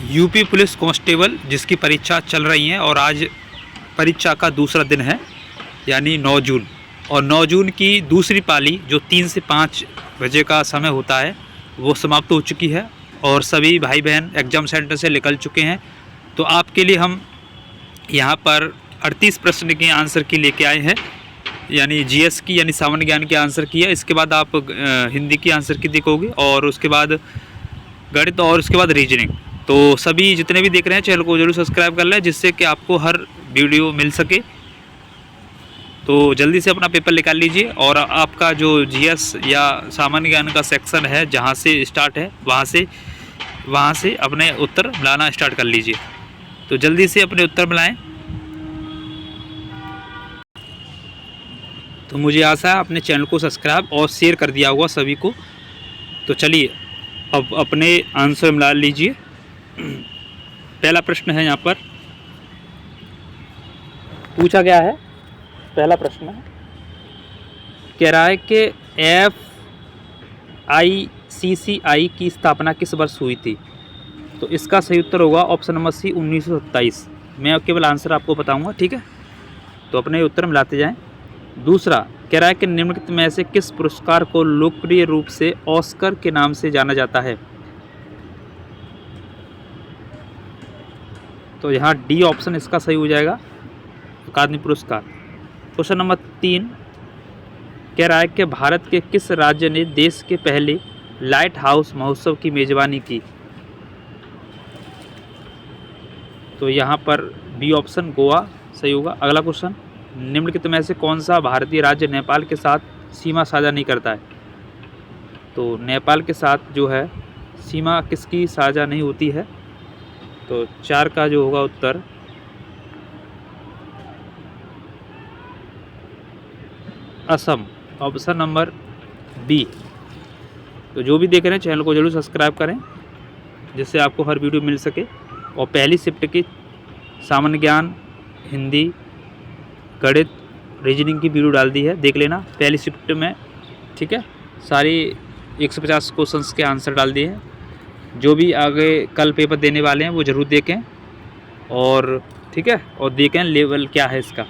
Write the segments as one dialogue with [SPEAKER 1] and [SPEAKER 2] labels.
[SPEAKER 1] UP police constable जिसकी परीक्षा चल रही है और आज परीक्षा का दूसरा दिन है, यानी 9 जून। और 9 जून की दूसरी पाली जो 3 से 5 बजे का समय होता है वो समाप्त हो चुकी है और सभी भाई बहन एग्ज़ाम सेंटर से निकल चुके हैं। तो आपके लिए हम यहाँ पर 38 प्रश्न के आंसर की लेके आए हैं, यानी जीएस की यानी सामान्य ज्ञान के आंसर की है। इसके बाद आप हिंदी की आंसर की देखोगे और उसके बाद गणित और उसके बाद रीजनिंग। तो सभी जितने भी देख रहे हैं चैनल को जरूर सब्सक्राइब कर लें जिससे कि आपको हर वीडियो मिल सके। तो जल्दी से अपना पेपर निकाल लीजिए और आपका जो जीएस या सामान्य ज्ञान का सेक्शन है जहाँ से स्टार्ट है वहाँ से अपने उत्तर मिलाना स्टार्ट कर लीजिए। तो जल्दी से अपने उत्तर मिलाएं। तो मुझे आशा है अपने चैनल को सब्सक्राइब और शेयर कर दिया होगा सभी को। तो चलिए अब अपने आंसर मिला लीजिए। पहला प्रश्न है, यहाँ पर पूछा गया है। पहला प्रश्न है, कह रहा है कि FICCI की स्थापना किस वर्ष हुई थी? तो इसका सही उत्तर होगा ऑप्शन नंबर सी 1927। मैं केवल आंसर आपको बताऊंगा, ठीक है? तो अपने उत्तर मिलाते जाएं। दूसरा कह रहा है कि निम्नलिखित में से किस पुरस्कार को लोकप्रिय रूप से ऑस्कर के नाम से जाना जाता है? तो यहाँ डी ऑप्शन इसका सही हो जाएगा, अकादमी पुरस्कार। क्वेश्चन नंबर 3 कह रहा है कि भारत के किस राज्य ने देश के पहले लाइट हाउस महोत्सव की मेजबानी की? तो यहाँ पर बी ऑप्शन गोवा सही होगा। अगला क्वेश्चन, निम्नलिखित में से कौन सा भारतीय राज्य नेपाल के साथ सीमा साझा नहीं करता है? तो नेपाल के साथ जो है सीमा किसकी साझा नहीं होती है? तो 4 का जो होगा उत्तर असम, ऑप्शन नंबर बी। तो जो भी देख रहे हैं चैनल को जरूर सब्सक्राइब करें जिससे आपको हर वीडियो मिल सके। और पहली शिफ्ट की सामान्य ज्ञान, हिंदी, गणित, रीजनिंग की वीडियो डाल दी है, देख लेना पहली शिफ्ट में, ठीक है? सारी 150 क्वेश्चंस के आंसर डाल दिए हैं। जो भी आगे कल पेपर देने वाले हैं वो ज़रूर देखें और ठीक है, और देखें लेवल क्या है इसका।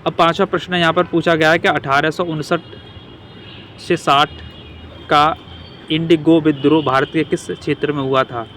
[SPEAKER 1] अब 5वां प्रश्न यहाँ पर पूछा गया है कि 1859 से 60 का इंडिगो विद्रोह भारत के किस क्षेत्र में हुआ था?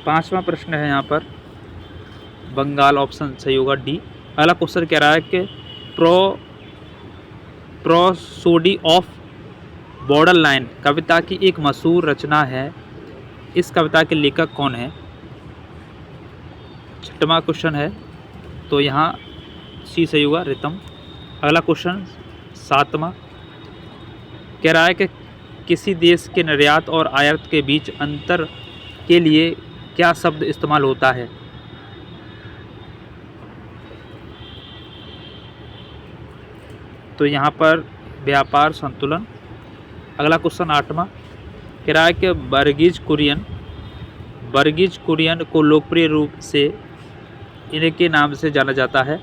[SPEAKER 1] 5वां प्रश्न है यहाँ पर बंगाल, ऑप्शन सही होगा डी। अगला क्वेश्चन कह रहा है कि प्रोसोडी ऑफ बॉर्डर लाइन कविता की एक मशहूर रचना है, इस कविता के लेखक कौन है? 6वां क्वेश्चन है, तो यहाँ सी सही होगा, रितम। अगला क्वेश्चन 7वां कह रहा है कि किसी देश के निर्यात और आयात के बीच अंतर के लिए क्या शब्द इस्तेमाल होता है? तो यहाँ पर व्यापार संतुलन। अगला क्वेश्चन 8वां कह रहा है कि बर्गिज कुरियन को लोकप्रिय रूप से इनके नाम से जाना जाता है।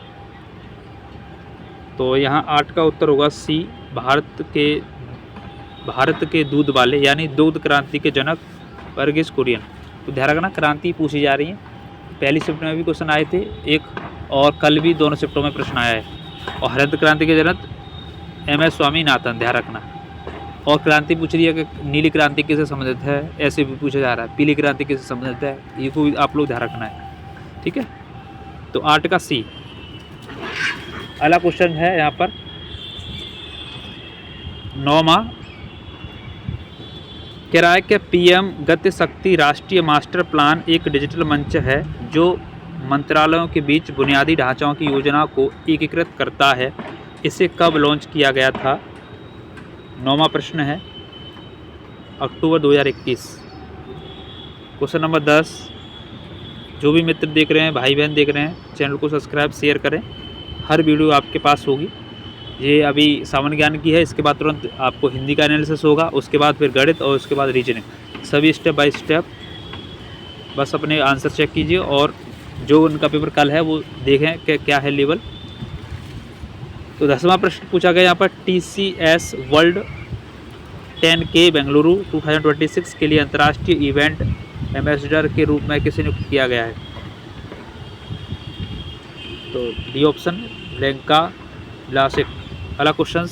[SPEAKER 1] तो यहाँ 8 का उत्तर होगा सी, भारत के दूध वाले यानी दूध क्रांति के जनक बर्गिज कुरियन। तो ध्यान रखना क्रांति पूछी जा रही है। पहली शिफ्ट में भी क्वेश्चन आए थे एक, और कल भी दोनों शिफ्टों में प्रश्न आया है। और हरित क्रांति के जनक MS स्वामीनाथन, ध्यान रखना। और क्रांति पूछ रही है कि नीली क्रांति किससे संबंधित है, ऐसे भी पूछा जा रहा है। पीली क्रांति किससे संबंधित है, ये को आप लोग ध्यान रखना है, ठीक है? तो 8 का सी। अगला क्वेश्चन है यहाँ पर 9वां कह रहा है कि PM गति शक्ति राष्ट्रीय मास्टर प्लान एक डिजिटल मंच है जो मंत्रालयों के बीच बुनियादी ढांचों की योजना को एकीकृत करता है। इसे कब लॉन्च किया गया था? 9वां प्रश्न है अक्टूबर 2021। क्वेश्चन नंबर 10, जो भी मित्र देख रहे हैं, भाई बहन देख रहे हैं, चैनल को सब्सक्राइब शेयर करें, हर वीडियो आपके पास होगी। ये अभी सामान्य ज्ञान की है, इसके बाद तुरंत आपको हिंदी का एनालिसिस होगा, उसके बाद फिर गणित और उसके बाद रीजनिंग, सभी स्टेप बाय स्टेप। बस अपने आंसर चेक कीजिए और जो उनका पेपर कल है वो देखें कि क्या है लेवल। तो 10वां प्रश्न पूछा गया यहाँ पर TCS वर्ल्ड 10K बेंगलुरु 2026 के लिए अंतर्राष्ट्रीय इवेंट एम्बेसडर के रूप में किसे नियुक्त किया गया है? तो डी ऑप्शन लेंका ब्लासिक। अगला क्वेश्चन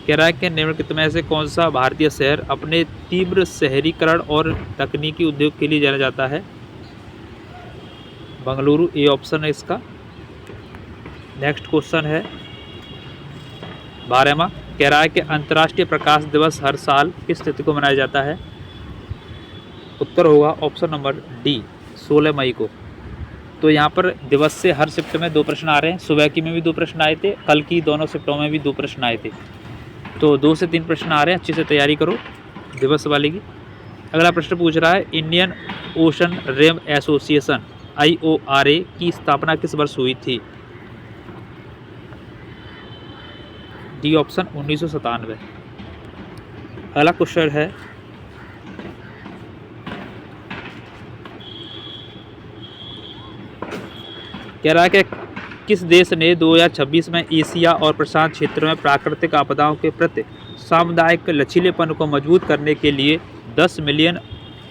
[SPEAKER 1] कह रहा है कि निम्नलिखित में से कौन सा भारतीय शहर अपने तीव्र शहरीकरण और तकनीकी उद्योग के लिए जाना जाता है? बेंगलुरु ए ऑप्शन है इसका। नेक्स्ट क्वेश्चन है 12वां, कह रहा है कि अंतर्राष्ट्रीय प्रकाश दिवस हर साल किस तिथि को मनाया जाता है? उत्तर होगा ऑप्शन नंबर डी 16 मई को। तो यहाँ पर दिवस से हर शिफ्ट में 2 प्रश्न आ रहे हैं। सुबह की में भी 2 प्रश्न आए थे, कल की दोनों शिफ्टों में भी 2 प्रश्न आए थे। तो 2 से 3 प्रश्न आ रहे हैं, अच्छे से तैयारी करो दिवस वाले की। अगला प्रश्न पूछ रहा है Indian Ocean Rim Association IORA की स्थापना किस वर्ष हुई थी? D option 1997। अगला क्वेश्चन है कह रहा है कि किस देश ने 2026 में एशिया और प्रशांत क्षेत्र में प्राकृतिक आपदाओं के प्रति सामुदायिक लचीलेपन को मजबूत करने के लिए 10 मिलियन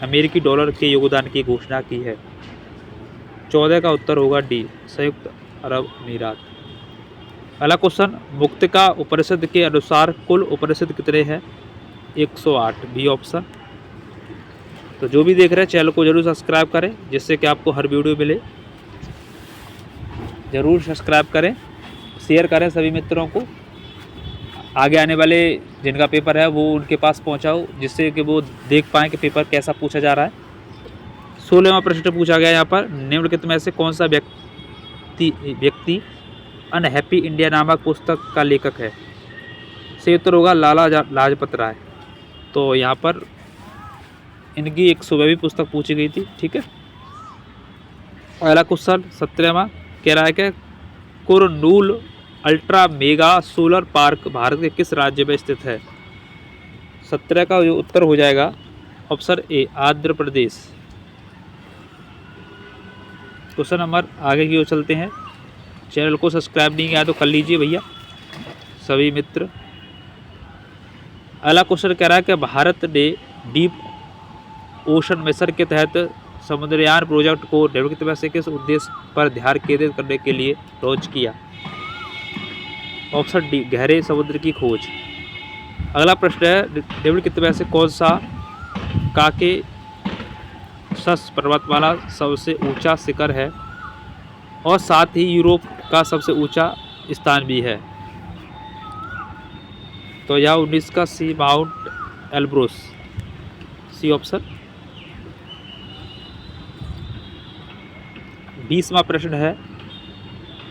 [SPEAKER 1] अमेरिकी डॉलर के योगदान की घोषणा की है? 14 का उत्तर होगा डी संयुक्त अरब अमीरात। अगला क्वेश्चन मुक्तिका उपनिषद के अनुसार कुल उपनिषद कितने हैं? 108 बी ऑप्शन। तो जो भी देख रहे हैं चैनल को जरूर सब्सक्राइब करें जिससे कि आपको हर वीडियो मिले। ज़रूर सब्सक्राइब करें, शेयर करें सभी मित्रों को, आगे आने वाले जिनका पेपर है वो उनके पास पहुंचाओ जिससे कि वो देख पाएँ कि पेपर कैसा पूछा जा रहा है। 16वां प्रश्न पूछा गया यहाँ पर निम्नलिखित में से कौन सा व्यक्ति अनहैप्पी इंडिया नामक पुस्तक का लेखक है? सही उत्तर होगा लाला लाजपत राय। तो यहाँ पर इनकी एक सुबह भी पुस्तक पूछी गई थी, ठीक है। अगला क्वेश्चन 17वां कह रहा है कि Kurnool ultra mega solar park Bharat के किस राज्य में स्थित है? 17 का जो उत्तर हो जाएगा option A Andhra Pradesh. Question number आगे की ओर चलते हैं। चैनल को सब्सक्राइब नहीं किया तो कर लीजिए भैया सभी मित्र। अगला क्वेश्चन कह रहा है कि भारत ने डीप ओशन मिशन के तहत समुद्रयान प्रोजेक्ट को निम्नलिखित में से किस उद्देश्य पर ध्यान केंद्रित करने के लिए लॉन्च किया? ऑप्शन डी गहरे समुद्र की खोज। अगला प्रश्न है निम्नलिखित में से कौन सा काकेशस पर्वतमाला सबसे ऊंचा शिखर है और साथ ही यूरोप का सबसे ऊंचा स्थान भी है? तो यह 19 का सी माउंट एल्ब्रोस सी ऑप्शन। 20वां प्रश्न है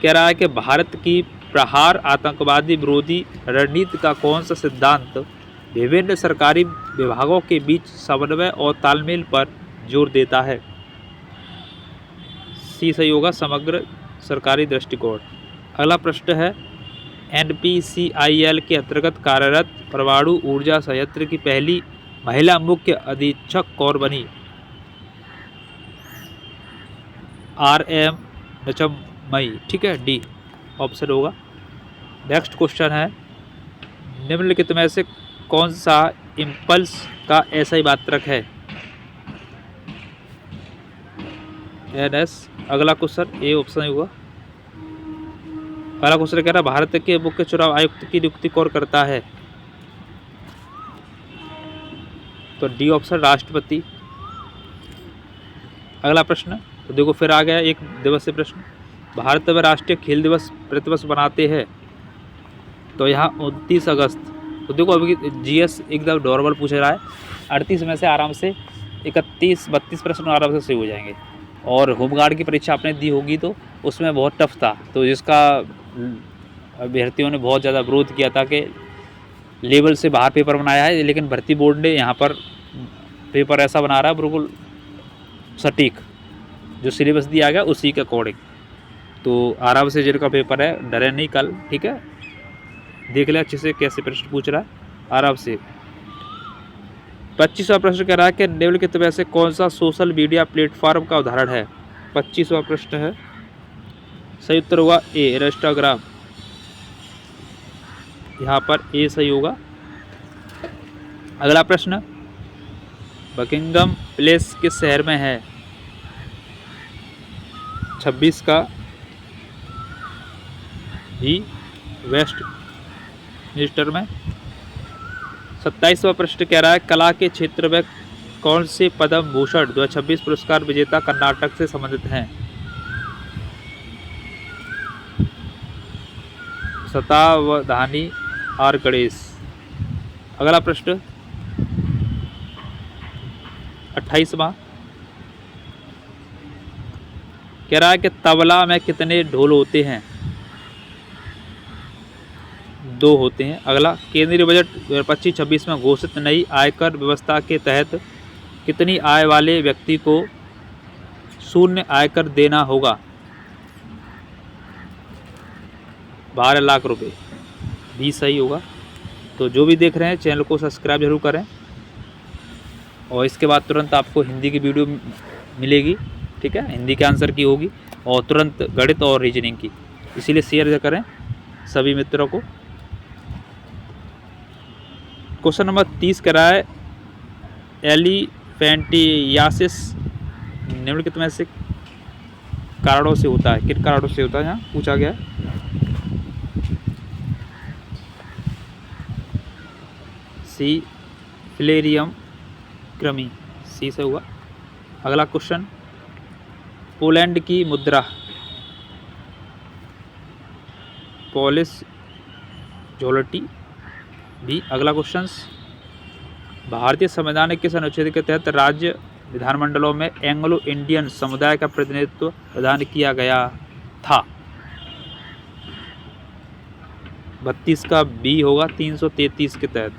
[SPEAKER 1] कह रहा है कि भारत की प्रहार आतंकवादी विरोधी रणनीति का कौन सा सिद्धांत विभिन्न सरकारी विभागों के बीच समन्वय और तालमेल पर जोर देता है? सी सही होगा समग्र सरकारी दृष्टिकोण। अगला प्रश्न है NPCIL के अंतर्गत कार्यरत परमाणु ऊर्जा संयंत्र की पहली महिला मुख्य अधीक्षक कौन बनी? RM नचम्मई, ठीक है, डी ऑप्शन होगा। नेक्स्ट क्वेश्चन है निम्नलिखित में से कौन सा इम्पल्स का ऐसा ही मात्रक है? NS। अगला क्वेश्चन ए ऑप्शन होगा। पहला क्वेश्चन कह रहा है भारत के मुख्य चुनाव आयुक्त की नियुक्ति कौन करता है? तो डी ऑप्शन राष्ट्रपति। अगला प्रश्न तो देखो फिर आ गया एक दिवसीय प्रश्न, भारत में राष्ट्रीय खेल दिवस प्रतिवर्ष बनाते हैं? तो यहाँ 29 अगस्त। तो देखो अभी GS एकदम नॉर्मल पूछ रहा है, 38 में से आराम से 31-32 प्रश्न आराम से सही हो जाएंगे। और होमगार्ड की परीक्षा आपने दी होगी तो उसमें बहुत टफ था, तो जिसका अभ्यर्थियों ने बहुत ज़्यादा विरोध किया था कि लेवल से बाहर पेपर बनाया है, लेकिन भर्ती बोर्ड ने यहाँ पर पेपर ऐसा बना रहा है बिल्कुल सटीक, जो सिलेबस दिया गया उसी के अकॉर्डिंग। तो आराम से जिनका पेपर है डरे नहीं कल, ठीक है, देख ले अच्छे से कैसे प्रश्न पूछ रहा है आराम से। 25वां प्रश्न कह रहा है कि निम्नलिखित में से कौन सा सोशल मीडिया प्लेटफॉर्म का उदाहरण है? 25वां प्रश्न है, सही उत्तर होगा ए इंस्टाग्राम। यहाँ पर ए सही होगा। अगला प्रश्न, बकिंगम पैलेस किस शहर में है? 26 का भी वेस्ट मिनिस्टर में। 27वां प्रश्न कह रहा है, कला के क्षेत्र में कौन से पद्म भूषण 2026 पुरस्कार विजेता कर्नाटक से संबंधित हैं? शतावधानी आर गणेश। अगला प्रश्न 28वां कह रहा है कि तबला में कितने ढोल होते हैं? 2 होते हैं। अगला, केंद्रीय बजट 2025-26 में घोषित नई आयकर व्यवस्था के तहत कितनी आय वाले व्यक्ति को शून्य आयकर देना होगा? 12 लाख रुपए भी सही होगा। तो जो भी देख रहे हैं चैनल को सब्सक्राइब जरूर करें, और इसके बाद तुरंत आपको हिंदी की वीडियो मिलेगी, ठीक है, हिंदी के आंसर की होगी, और तुरंत गणित और रीजनिंग की, इसीलिए शेयर करें सभी मित्रों को। क्वेश्चन नंबर 30 कह रहा है, एलिफेंटियासिस निम्नलिखित में से कारणों से होता है? किन कारणों से होता है यहाँ पूछा गया है? सी फिलेरियम क्रमी, सी से हुआ। अगला क्वेश्चन, पोलैंड की मुद्रा पॉलिश जोलटी भी। अगला क्वेश्चन, भारतीय संविधान के किस अनुच्छेद के तहत राज्य विधानमंडलों में एंग्लो इंडियन समुदाय का प्रतिनिधित्व प्रदान किया गया था? 32 का बी होगा, 333 के तहत।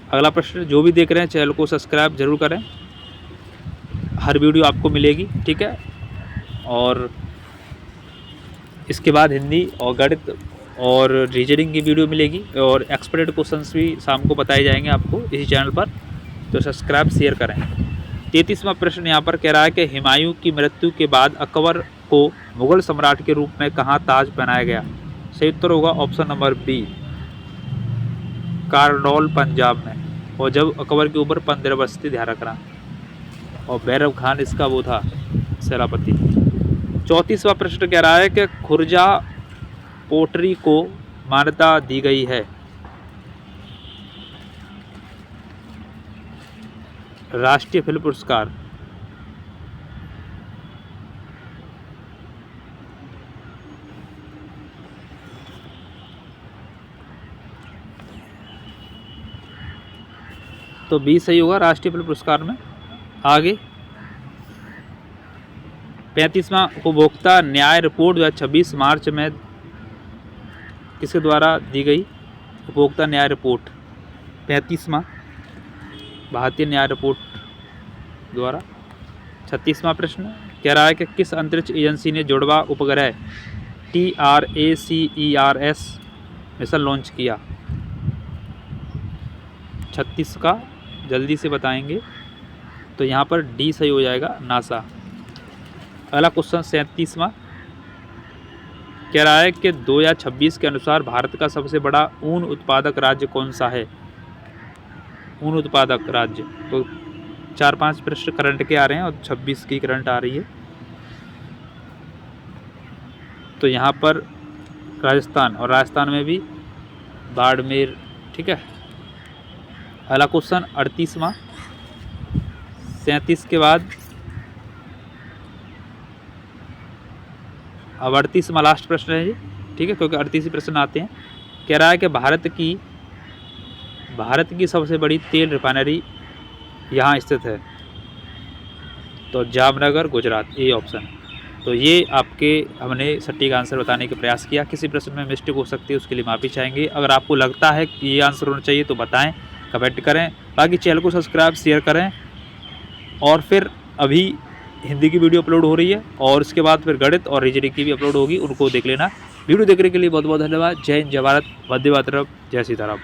[SPEAKER 1] अगला प्रश्न, जो भी देख रहे हैं चैनल को सब्सक्राइब जरूर करें, हर वीडियो आपको मिलेगी, ठीक है, और इसके बाद हिंदी और गणित और रीजनिंग की वीडियो मिलेगी, और एक्सपर्ट क्वेश्चंस भी शाम को बताए जाएंगे आपको इसी चैनल पर, तो सब्सक्राइब शेयर करें। 33वां प्रश्न यहाँ पर कह रहा है कि हुमायूं की मृत्यु के बाद अकबर को मुगल सम्राट के रूप में कहाँ ताज पहनाया गया? सही उत्तर होगा ऑप्शन नंबर बी, कारडोल पंजाब में, और जब अकबर के ऊपर 15 बस्ती, ध्यान रखना, और भैरव खान इसका वो था सेनापति। 34वां प्रश्न कह रहा है कि खुर्जा पोट्री को मान्यता दी गई है? राष्ट्रीय फिल्म पुरस्कार। तो बी सही होगा, राष्ट्रीय फिल्म पुरस्कार में। आगे 35वां, उपभोक्ता न्याय रिपोर्ट 2026 मार्च में किसके द्वारा दी गई? उपभोक्ता न्याय रिपोर्ट 35वां भारतीय न्याय रिपोर्ट द्वारा। 36वां प्रश्न कह रहा है कि किस अंतरिक्ष एजेंसी ने जुड़वा उपग्रह TRACERS मिशन लॉन्च किया? 36 का जल्दी से बताएंगे, तो यहाँ पर डी सही हो जाएगा, नासा। अगला क्वेश्चन 37वां कह रहा है कि 2026 के अनुसार भारत का सबसे बड़ा ऊन उत्पादक राज्य कौन सा है? ऊन उत्पादक राज्य, तो 4-5 प्रश्न करंट के आ रहे हैं और 26 की करंट आ रही है, तो यहाँ पर राजस्थान, और राजस्थान में भी बाड़मेर, ठीक है। अगला क्वेश्चन 38वां, 37 के बाद अब 38वां लास्ट प्रश्न है जी, ठीक है, क्योंकि 38 प्रश्न आते हैं। कह रहा है कि भारत की सबसे बड़ी तेल रिफाइनरी यहाँ स्थित है? तो जामनगर, गुजरात, ए ऑप्शन। तो ये आपके हमने सटीक आंसर बताने का प्रयास किया, किसी प्रश्न में मिस्टेक हो सकती है उसके लिए माफ़ी चाहेंगे। अगर आपको लगता है कि ये आंसर होना चाहिए तो बताएं, कमेंट करें, बाकी चैनल को सब्सक्राइब शेयर करें, और फिर अभी हिंदी की वीडियो अपलोड हो रही है, और इसके बाद फिर गणित और रीजनिंग की भी अपलोड होगी, उनको देख लेना। वीडियो देखने के लिए बहुत बहुत धन्यवाद। जय हिंद, जय भारत, वंदे मातरम, जय सीताराम।